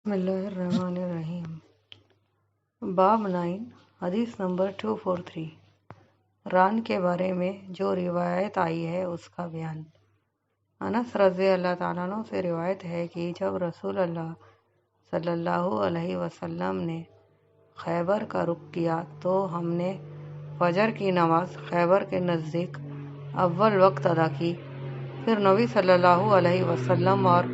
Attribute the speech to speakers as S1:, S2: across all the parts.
S1: بسم اللہ الرحمن الرحیم۔ باب 9 حدیث نمبر 243 ران کے بارے میں جو روایت آئی ہے اس کا بیان۔ انس رضی اللہ تعالیٰ عنہ سے روایت ہے کہ جب رسول اللہ صلی اللہ علیہ وسلم نے خیبر کا رخ کیا تو ہم نے فجر کی نماز خیبر کے نزدیک اول وقت ادا کی۔ پھر نبی صلی اللہ علیہ وسلم اور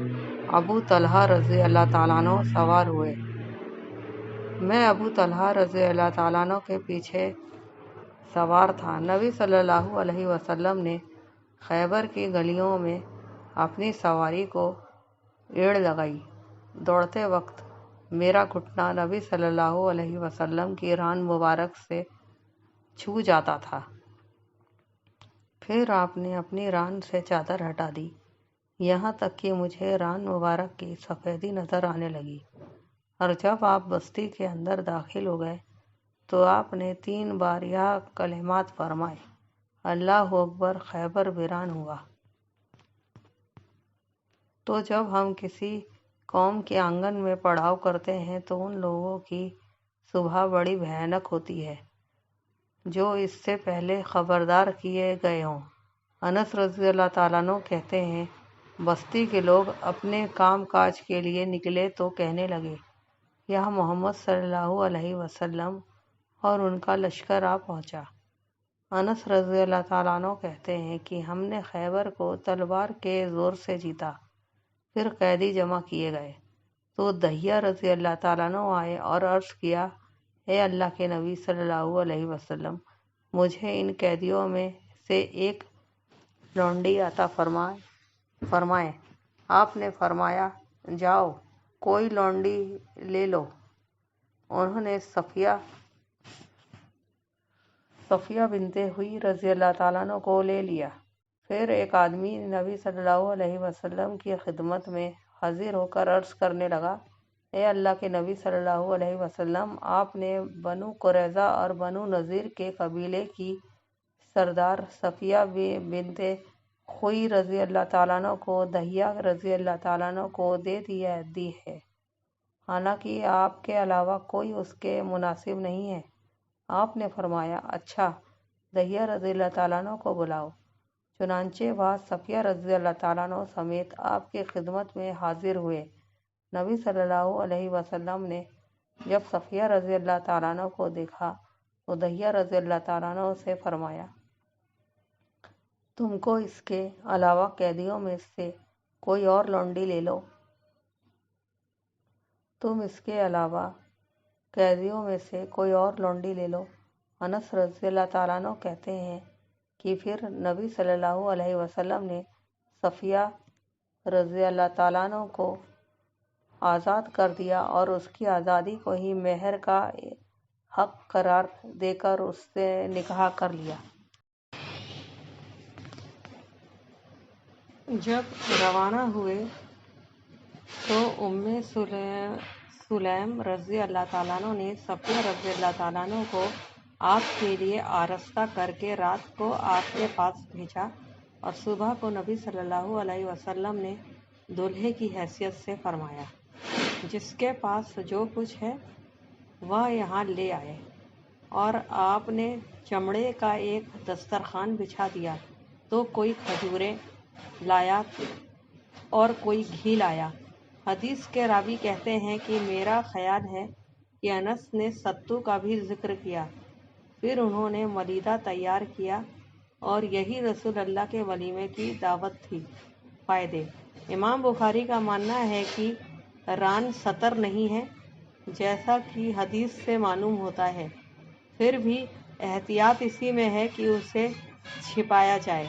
S1: ابو طلحہ رضی اللہ تعالیٰ عنہ سوار ہوئے۔ میں ابو طلحہ رضی اللہ تعالیٰ عنہ کے پیچھے سوار تھا۔ نبی صلی اللہ علیہ وسلم نے خیبر کی گلیوں میں اپنی سواری کو ایڑ لگائی۔ دوڑتے وقت میرا گھٹنا نبی صلی اللہ علیہ وسلم کی ران مبارک سے چھو جاتا تھا۔ پھر آپ نے اپنی ران سے چادر ہٹا دی، یہاں تک کہ مجھے ران مبارک کی سفیدی نظر آنے لگی۔ اور جب آپ بستی کے اندر داخل ہو گئے تو آپ نے 3 بار یہ کلمات فرمائے: اللہ اکبر، خیبر ویران ہوا۔ تو جب ہم کسی قوم کے آنگن میں پڑاؤ کرتے ہیں تو ان لوگوں کی صبح بڑی بھیانک ہوتی ہے جو اس سے پہلے خبردار کیے گئے ہوں۔ انس رضی اللہ تعالیٰ عنہ کہتے ہیں، بستی کے لوگ اپنے کام کاج کے لیے نکلے تو کہنے لگے، یہاں محمد صلی اللہ علیہ وسلم اور ان کا لشکر آ پہنچا۔ انس رضی اللہ تعالیٰ عنہ کہتے ہیں کہ ہم نے خیبر کو تلوار کے زور سے جیتا۔ پھر قیدی جمع کیے گئے تو دحیہ رضی اللہ تعالیٰ عنہ آئے اور عرض کیا، اے اللہ کے نبی صلی اللہ علیہ وسلم، مجھے ان قیدیوں میں سے ایک لونڈی عطا فرمائیں۔ آپ نے فرمایا، جاؤ کوئی لونڈی لے لو۔ انہوں نے صفیہ بنت ہوئی رضی اللہ تعالیٰ عنہ کو لے لیا۔ پھر ایک آدمی نبی صلی اللہ علیہ وسلم کی خدمت میں حاضر ہو کر عرض کرنے لگا، اے اللہ کے نبی صلی اللہ علیہ وسلم، آپ نے بنو قریظہ اور بنو نذیر کے قبیلے کی سردار صفیہ بنت ہوئی رضی اللہ تعالیٰ عنہ کو دحیہ رضی اللہ تعالیٰ عنہ کو دے دی ہے، حالانکہ آپ کے علاوہ کوئی اس کے مناسب نہیں ہے۔ آپ نے فرمایا، اچھا، دحیہ رضی اللہ تعالیٰ عنہ کو بلاؤ۔ چنانچہ وہ صفیہ رضی اللہ تعالیٰ عنہ سمیت آپ کی خدمت میں حاضر ہوئے۔ نبی صلی اللہ علیہ وسلم نے جب صفیہ رضی اللہ تعالیٰ عنہ کو دیکھا تو دحیہ رضی اللہ تعالیٰ عنہ سے فرمایا، تم کو اس کے علاوہ قیدیوں میں سے کوئی اور لونڈی لے لو۔ انس رضی اللہ تعالیٰ عنہ کہتے ہیں کہ پھر نبی صلی اللہ علیہ وسلم نے صفیہ رضی اللہ تعالیٰ عنہ کو آزاد کر دیا اور اس کی آزادی کو ہی مہر کا حق قرار دے کر اس سے نکاح کر لیا۔ جب روانہ ہوئے تو ام سلیم رضی اللہ تعالیٰ عنہ نے صفیہ رضی اللہ تعالیٰ عنہ کو آپ کے لیے آراستہ کر کے رات کو آپ کے پاس بھیجا، اور صبح کو نبی صلی اللہ علیہ وسلم نے دولہے کی حیثیت سے فرمایا، جس کے پاس جو کچھ ہے وہ یہاں لے آئے۔ اور آپ نے چمڑے کا ایک دسترخوان بچھا دیا تو کوئی کھجوریں لایا اور کوئی گھی لایا۔ حدیث کے راوی کہتے ہیں کہ میرا خیال ہے کہ انس نے ستو کا بھی ذکر کیا۔ پھر انہوں نے ملیدہ تیار کیا اور یہی رسول اللہ کے ولیمے کی دعوت تھی۔ فائدے: امام بخاری کا ماننا ہے کہ ران سطر نہیں ہے، جیسا کہ حدیث سے معلوم ہوتا ہے، پھر بھی احتیاط اسی میں ہے کہ اسے چھپایا جائے۔